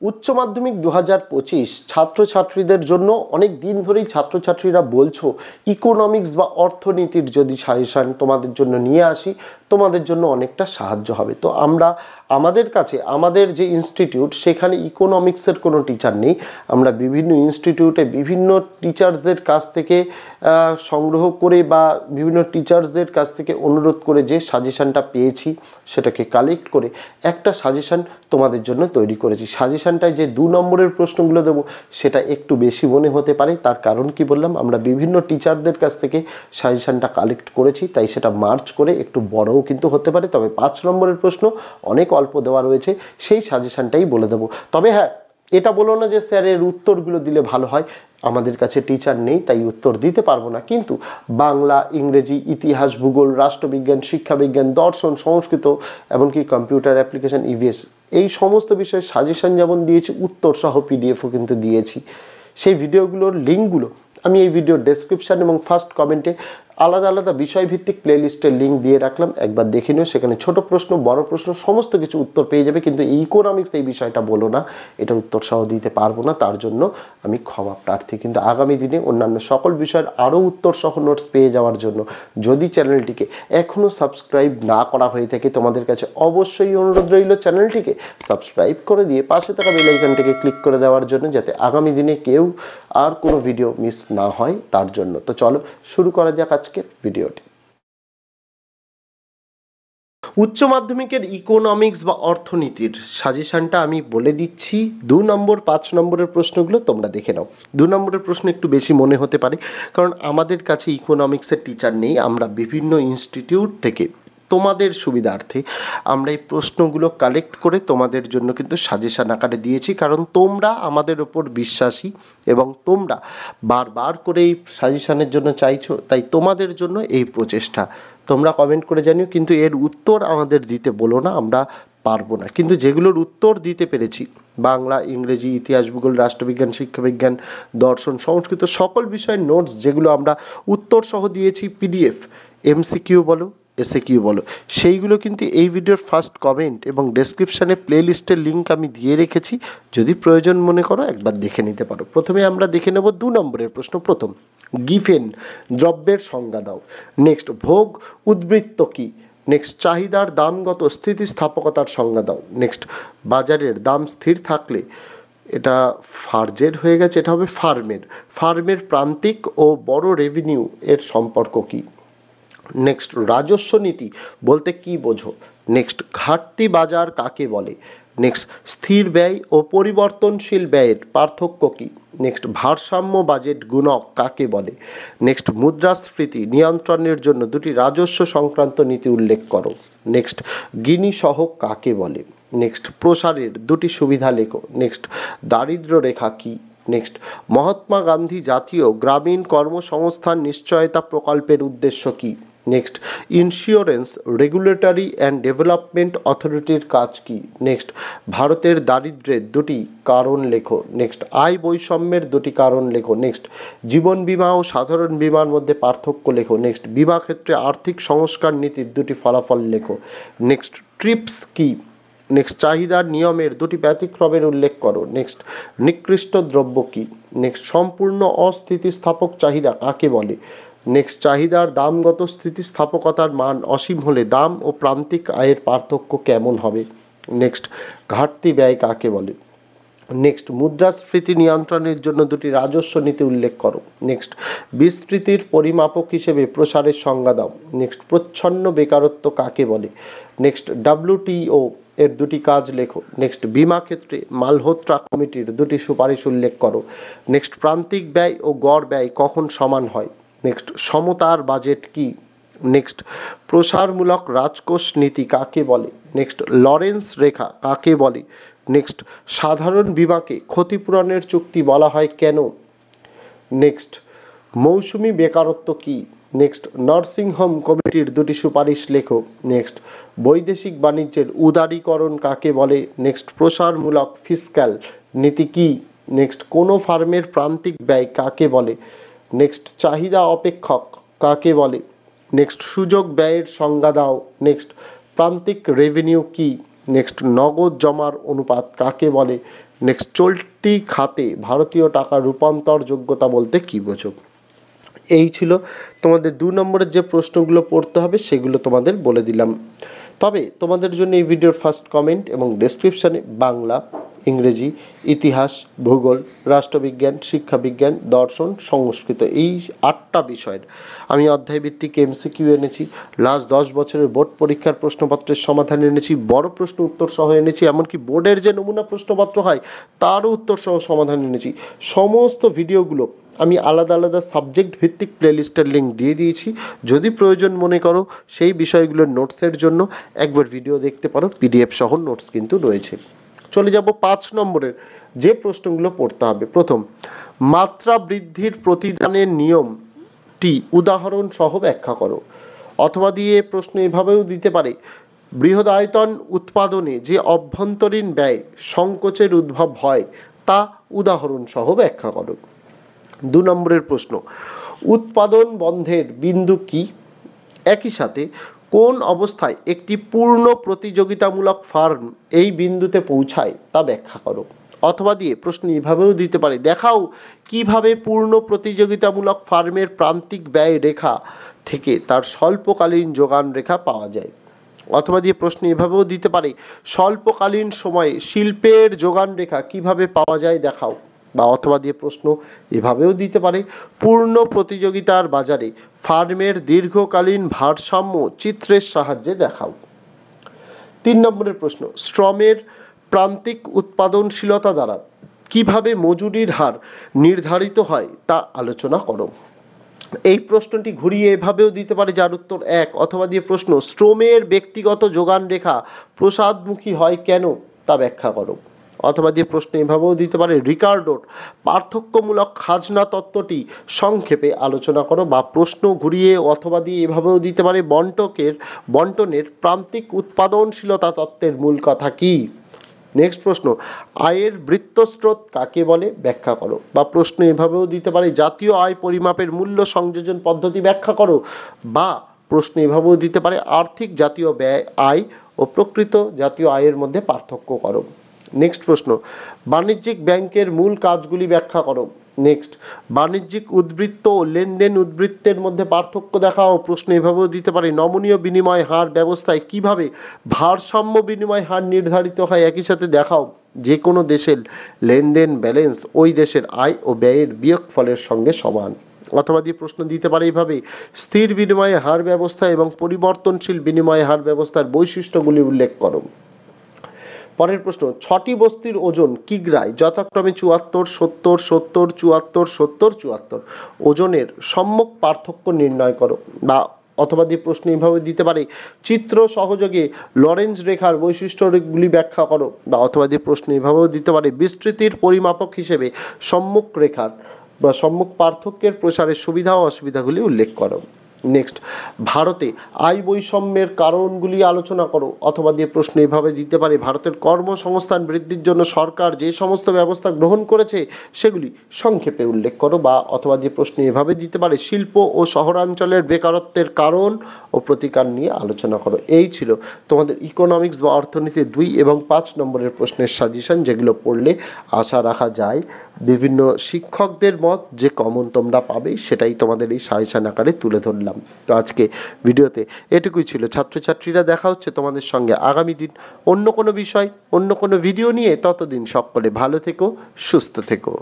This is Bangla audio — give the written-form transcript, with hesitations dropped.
উচ্চ মাধ্যমিক 2025 ছাত্রছাত্রীদের জন্য অনেক দিন ধরেই ছাত্রছাত্রীরা বলছো ইকোনমিক্স বা অর্থনীতির যদি সাজেশন তোমাদের জন্য নিয়ে আসি তোমাদের জন্য অনেকটা সাহায্য হবে। তো আমরা আমাদের কাছে আমাদের যে ইনস্টিটিউট সেখানে ইকোনমিক্সের কোনো টিচার নেই। আমরা বিভিন্ন ইনস্টিটিউটে বিভিন্ন টিচার্সদের কাছ থেকে সংগ্রহ করে বা বিভিন্ন টিচার্সদের কাছ থেকে অনুরোধ করে যে সাজেশনটা পেয়েছি সেটাকে কালেক্ট করে একটা সাজেশন তোমাদের জন্য তৈরি করেছি। সাজেশনটায় যে 2 নম্বরের প্রশ্নগুলো দেবো সেটা একটু বেশি মনে হতে পারে, তার কারণ কি বললাম, আমরা বিভিন্ন টিচারদের কাছ থেকে সাজেশনটা কালেক্ট করেছি, তাই সেটা মার্চ করে একটু বড়ও কিন্তু হতে পারে। তবে 5 নম্বরের প্রশ্ন অনেক অল্প দেওয়া রয়েছে, সেই সাজেশনটাই বলে দেবো। তবে হ্যাঁ, এটা বলো না যে স্যার এর উত্তরগুলো দিলে ভালো হয়, আমাদের কাছে টিচার নেই তাই উত্তর দিতে পারবো না, কিন্তু বাংলা, ইংরেজি, ইতিহাস, ভূগোল, রাষ্ট্রবিজ্ঞান, শিক্ষাবিজ্ঞান, দর্শন, সংস্কৃত, এমনকি কম্পিউটার অ্যাপ্লিকেশন, ইভিএস, এই সমস্ত বিষয়ে সাজেশন যেমন দিয়েছি উত্তর সহ পিডিএফও কিন্তু দিয়েছি। সেই ভিডিওগুলোর লিঙ্কগুলো আমি এই ভিডিওর ডেসক্রিপশন এবং ফার্স্ট কমেন্টে আলাদা আলাদা বিষয়ভিত্তিক প্লেলিস্টের লিঙ্ক দিয়ে রাখলাম, একবার দেখে নিও। সেখানে ছোট প্রশ্ন, বড় প্রশ্ন সমস্ত কিছু উত্তর পেয়ে যাবে। কিন্তু ইকোনমিক্স এই বিষয়টা বলো না, এটা উত্তর সহ দিতে পারবো না, তার জন্য আমি ক্ষমা প্রার্থী। কিন্তু আগামী দিনে অন্যান্য সকল বিষয়ের আরও উত্তর সহ নোটস পেয়ে যাওয়ার জন্য যদি চ্যানেলটিকে এখনও সাবস্ক্রাইব না করা হয়ে থাকে তোমাদের কাছে অবশ্যই অনুরোধ রইল চ্যানেলটিকে সাবস্ক্রাইব করে দিয়ে পাশে থাকা বেল আইকনটিকে ক্লিক করে দেওয়ার জন্য, যাতে আগামী দিনে কেউ আর কোনো ভিডিও মিস না হয় তার জন্য। তো চলো শুরু করা যাক আজকের ভিডিওটি। উচ্চ মাধ্যমিকের ইকোনমিক্স বা অর্থনীতির সাজেশনটা আমি বলে দিচ্ছি। 2 নম্বর 5 নম্বরের প্রশ্নগুলো তোমরা দেখে নাও। 2 নম্বরের প্রশ্ন একটু বেশি মনে হতে পারে, কারণ আমাদের কাছে ইকোনমিক্সের টিচার নেই। আমরা বিভিন্ন ইনস্টিটিউট থেকে তোমাদের সুবিধার্থে আমরা এই প্রশ্নগুলো কালেক্ট করে তোমাদের জন্য কিন্তু সাজেশন আকারে দিয়েছি, কারণ তোমরা আমাদের ওপর বিশ্বাসী এবং তোমরা বারবার করে এই সাজেশনের জন্য চাইছো, তাই তোমাদের জন্য এই প্রচেষ্টা। তোমরা কমেন্ট করে জানিও, কিন্তু এর উত্তর আমাদের দিতে বলো না, আমরা পারবো না। কিন্তু যেগুলোর উত্তর দিতে পেরেছি, বাংলা, ইংরেজি, ইতিহাস, ভূগোল, রাষ্ট্রবিজ্ঞান, শিক্ষাবিজ্ঞান, দর্শন, সংস্কৃত সকল বিষয়ের নোটস যেগুলো আমরা উত্তর সহ দিয়েছি পিডিএফ, এমসিকিউ বলো, এসএকিউ বলো, সেইগুলো কিন্তু এই ভিডিওর ফার্স্ট কমেন্ট এবং ডেসক্রিপশানে প্লেলিস্টের লিঙ্ক আমি দিয়ে রেখেছি, যদি প্রয়োজন মনে করো একবার দেখে নিতে পারো। প্রথমে আমরা দেখে নেব 2 নম্বরের প্রশ্ন। প্রথম, গিফেন দ্রব্যের সংজ্ঞা দাও। নেক্সট, ভোগ উদ্বৃত্ত কী? নেক্সট, চাহিদার দামগত স্থিতিস্থাপকতার সংজ্ঞা দাও। নেক্সট, বাজারের দাম স্থির থাকলে, এটা ফার্জের হয়ে গেছে, এটা হবে ফার্মের প্রান্তিক ও বড় রেভিনিউ এর সম্পর্ক কী? নেক্সট, রাজস্ব নীতি বলতে কি বোঝো? নেক্সট, ঘাটতি বাজার কাকে বলে? নেক্সট, স্থির ব্যয় ও পরিবর্তনশীল ব্যয়ের পার্থক্য কী? নেক্সট, ভারসাম্য বাজেট গুণক কাকে বলে? নেক্সট, মুদ্রাস্ফীতি নিয়ন্ত্রণের জন্য 2টি রাজস্ব সংক্রান্ত নীতি উল্লেখ করো। নেক্সট, গিনি সহগ কাকে বলে? নেক্সট, প্রসারের 2টি সুবিধা লেখো। নেক্সট, দারিদ্র্য রেখা কী? নেক্সট, মহাত্মা গান্ধী জাতীয় গ্রামীণ কর্মসংস্থান নিশ্চয়তা প্রকল্পের উদ্দেশ্য কী? Next, insurance regulatory and development অথরিটির কাজ কী? নেক্সট, ভারতের দারিদ্র্যের 2টি কারণ লেখো। নেক্সট, আয় বৈষম্যের 2টি কারণ লেখো। নেক্সট, জীবন বীমা ও সাধারণ বীমার মধ্যে পার্থক্য লেখো। নেক্সট, বীমা ক্ষেত্রে আর্থিক সংস্কার নীতির 2টি ফলাফল লেখো। নেক্সট, ট্রিপস কী? নেক্সট, চাহিদার নিয়মের 2টি ব্যতিক্রমের উল্লেখ করো। নেক্সট, নিকৃষ্ট দ্রব্য কী? নেক্সট, সম্পূর্ণ অস্থিতিস্থাপক চাহিদা কাকে বলে? নেক্সট, চাহিদার দামগত স্থিতিস্থাপকতার মান অসীম হলে দাম ও প্রান্তিক আয়ের পার্থক্য কেমন হবে? নেক্সট, ঘাটতি ব্যয় কাকে বলে? নেক্সট, মুদ্রাস্ফীতি নিয়ন্ত্রণের জন্য 2টি রাজস্ব নীতি উল্লেখ করো। নেক্সট, বিস্তৃতির পরিমাপক হিসেবে প্রসারের সংজ্ঞা দাও। নেক্সট, প্রচ্ছন্ন বেকারত্ব কাকে বলে? নেক্সট, WTO এর 2টি কাজ লেখো। নেক্সট, বীমা ক্ষেত্রে মালহোত্রা কমিটির 2টি সুপারিশ উল্লেখ করো। নেক্সট, প্রান্তিক ব্যয় ও গড় ব্যয় কখন সমান হয়? নেক্সট, সমতার বাজেট কী? নেক্সট, প্রসারমূলক রাজকোষ নীতি কাকে বলে? নেক্সট, লরেন্স রেখা কাকে বলে? নেক্সট, সাধারণ বীমাকে ক্ষতিপূরণের চুক্তি বলা হয় কেন? নেক্সট, মৌসুমি বেকারত্ব কী? নেক্সট, নার্সিংহোম কমিটির 2টি সুপারিশ লেখো। নেক্সট, বৈদেশিক বাণিজ্যের উদারীকরণ কাকে বলে? নেক্সট, প্রসারমূলক ফিসক্যাল নীতি কী? নেক্সট, কোনো ফার্মের প্রান্তিক ব্যয় কাকে বলে? নেক্সট, চাহিদা অপেক্ষক কাকে বলে? নেক্সট, সুযোগ ব্যয়ের সংজ্ঞা দাও। নেক্সট, প্রান্তিক রেভিনিউ কী? নেক্সট নগদ জমার অনুপাত কাকে বলে? নেক্সট চলতি খাতে ভারতীয় টাকার রূপান্তর যোগ্যতা বলতে কী বোঝো? এই ছিল তোমাদের 2 নম্বরের যে প্রশ্নগুলো পড়তে হবে সেগুলো তোমাদের বলে দিলাম। তবে তোমাদের জন্য এই ভিডিওর ফার্স্ট কমেন্ট এবং ডেসক্রিপশানে বাংলা, ইংরেজি, ইতিহাস, ভূগোল, রাষ্ট্রবিজ্ঞান, শিক্ষাবিজ্ঞান, দর্শন, সংস্কৃত এই 8টা বিষয়ের আমি অধ্যায়ভিত্তিক এমসিকিউ এনেছি। লাস্ট 10 বছরের বোর্ড পরীক্ষার প্রশ্নপত্রের সমাধান এনেছি, বড় প্রশ্ন উত্তর সহ এনেছি, এমনকি বোর্ডের যে নমুনা প্রশ্নপত্র হয় তারও উত্তর সহ সমাধান এনেছি। সমস্ত ভিডিওগুলো আমি আলাদা আলাদা সাবজেক্ট ভিত্তিক প্লেলিস্টের লিঙ্ক দিয়ে দিয়েছি। যদি প্রয়োজন মনে করো সেই বিষয়গুলোর নোটসের জন্য একবার ভিডিও দেখতে পারো, পিডিএফ সহ নোটস কিন্তু রয়েছে। চলে যাব 5 নম্বরের যে প্রশ্নগুলো পড়তে হবে। প্রথম, মাত্রা বৃদ্ধির প্রতিদানের নিয়মটি উদাহরণ সহ ব্যাখ্যা করো। অথবা দিয়ে প্রশ্ন এভাবেও দিতে পারে, বৃহদায়তন উৎপাদনে যে অভ্যন্তরীণ ব্যয় সংকোচের উদ্ভব হয় তা উদাহরণ সহ ব্যাখ্যা করো। 2 নম্বরের প্রশ্ন, উৎপাদন বন্ধের বিন্দু কি? একই সাথে কোন অবস্থায় একটি পূর্ণ প্রতিযোগিতামূলক ফার্ম এই বিন্দুতে পৌঁছায় তা ব্যাখ্যা করো। অথবা দিয়ে প্রশ্ন এভাবেও দিতে পারে, দেখাও কিভাবে পূর্ণ প্রতিযোগিতামূলক ফার্মের প্রান্তিক ব্যয় রেখা থেকে তার স্বল্পকালীন যোগান রেখা পাওয়া যায়। অথবা দিয়ে প্রশ্ন এভাবেও দিতে পারে, স্বল্পকালীন সময়ে শিল্পের যোগান রেখা কিভাবে পাওয়া যায় দেখাও। বা অথবা দিয়ে প্রশ্ন এভাবেও দিতে পারে, পূর্ণ প্রতিযোগিতার বাজারে ফার্মের দীর্ঘকালীন ভারসাম্য চিত্রের সাহায্যে দেখাও। 3 নম্বরের প্রশ্ন, শ্রমের প্রান্তিক উৎপাদনশীলতা দ্বারা কিভাবে মজুরির হার নির্ধারিত হয় তা আলোচনা করো। এই প্রশ্নটি ঘুরিয়ে এভাবেও দিতে পারে, যার উত্তর 1। অথবা দিয়ে প্রশ্ন, শ্রমের ব্যক্তিগত যোগান রেখা প্রসাদমুখী হয় কেন তা ব্যাখ্যা করো। অথবা দিয়ে প্রশ্ন এভাবেও দিতে পারে, রিকার্ডোর পার্থক্যমূলক খাজনা তত্ত্বটি সংক্ষেপে আলোচনা করো। বা প্রশ্ন ঘুরিয়ে অথবা দিয়ে এভাবেও দিতে পারে, বন্টনের প্রান্তিক উৎপাদনশীলতা তত্ত্বের মূল কথা কী? নেক্সট প্রশ্ন, আয়ের বৃত্তস্রোত কাকে বলে ব্যাখ্যা করো। বা প্রশ্ন এভাবেও দিতে পারে, জাতীয় আয় পরিমাপের মূল্য সংযোজন পদ্ধতি ব্যাখ্যা করো। বা প্রশ্ন এভাবেও দিতে পারে, আর্থিক জাতীয় ব্যয় আয় ও প্রকৃত জাতীয় আয়ের মধ্যে পার্থক্য করো। নেক্সট প্রশ্ন, বাণিজ্যিক ব্যাংকের মূল কাজগুলি ব্যাখ্যা করো। নেক্সট, বাণিজ্যিক উদ্বৃত্ত ও লেনদেন উদ্বৃত্তের মধ্যে পার্থক্য দেখাও। প্রশ্ন এভাবেও দিতে পারে, নমনীয় বিনিময় হার ব্যবস্থায় কিভাবে ভারসাম্য বিনিময় হার নির্ধারিত হয় একই সাথে দেখাও। যে কোনো দেশের লেনদেন ব্যালেন্স ওই দেশের আয় ও ব্যয়ের বিয়োগফলের সঙ্গে সমান। অথবা দিয়ে প্রশ্ন দিতে পারে এইভাবে, স্থির বিনিময় হার ব্যবস্থা এবং পরিবর্তনশীল বিনিময় হার ব্যবস্থার বৈশিষ্ট্যগুলি উল্লেখ করো। পরের প্রশ্ন, 6টি বস্তুর ওজন কিগ্রায় যথাক্রমে 74, 70, 70, 74, 70, 74 ওজনের সম্মুখ পার্থক্য নির্ণয় করো। বা অথবা দিয়ে প্রশ্ন এইভাবে দিতে পারে, চিত্র সহযোগে লরেন্জ রেখার বৈশিষ্ট্যগুলি ব্যাখ্যা করো। বা অথবা দিয়ে প্রশ্ন এইভাবেও দিতে পারে, বিস্তৃতির পরিমাপক হিসেবে সম্মুখ রেখার বা সম্মুখ পার্থক্যের প্রসারের সুবিধা ও অসুবিধাগুলি উল্লেখ করো। নেক্সট, ভারতে আয় বৈষম্যের কারণগুলি আলোচনা করো। অথবা দিয়ে প্রশ্ন এভাবে দিতে পারে, ভারতের কর্মসংস্থান বৃদ্ধির জন্য সরকার যে সমস্ত ব্যবস্থা গ্রহণ করেছে সেগুলি সংক্ষেপে উল্লেখ করো। বা অথবা দিয়ে প্রশ্ন এভাবে দিতে পারে, শিল্প ও শহরাঞ্চলের বেকারত্বের কারণ ও প্রতিকার নিয়ে আলোচনা করো। এই ছিল তোমাদের ইকোনমিক্স বা অর্থনীতি 2 এবং 5 নম্বরের প্রশ্নের সাজেশন, যেগুলো পড়লে আশা রাখা যায় বিভিন্ন শিক্ষকদের মত যে কমন তোমরা পাবে সেটাই তোমাদের এই সাজেশন আকারে তুলে ধরলাম। তো আজকে ভিডিওতে এটুকুই ছিল ছাত্রছাত্রীরা। দেখা হচ্ছে তোমাদের সঙ্গে আগামী দিন অন্য কোনো বিষয় অন্য কোনো ভিডিও নিয়ে। ততদিন সকলে ভালো থেকো, সুস্থ থেকো।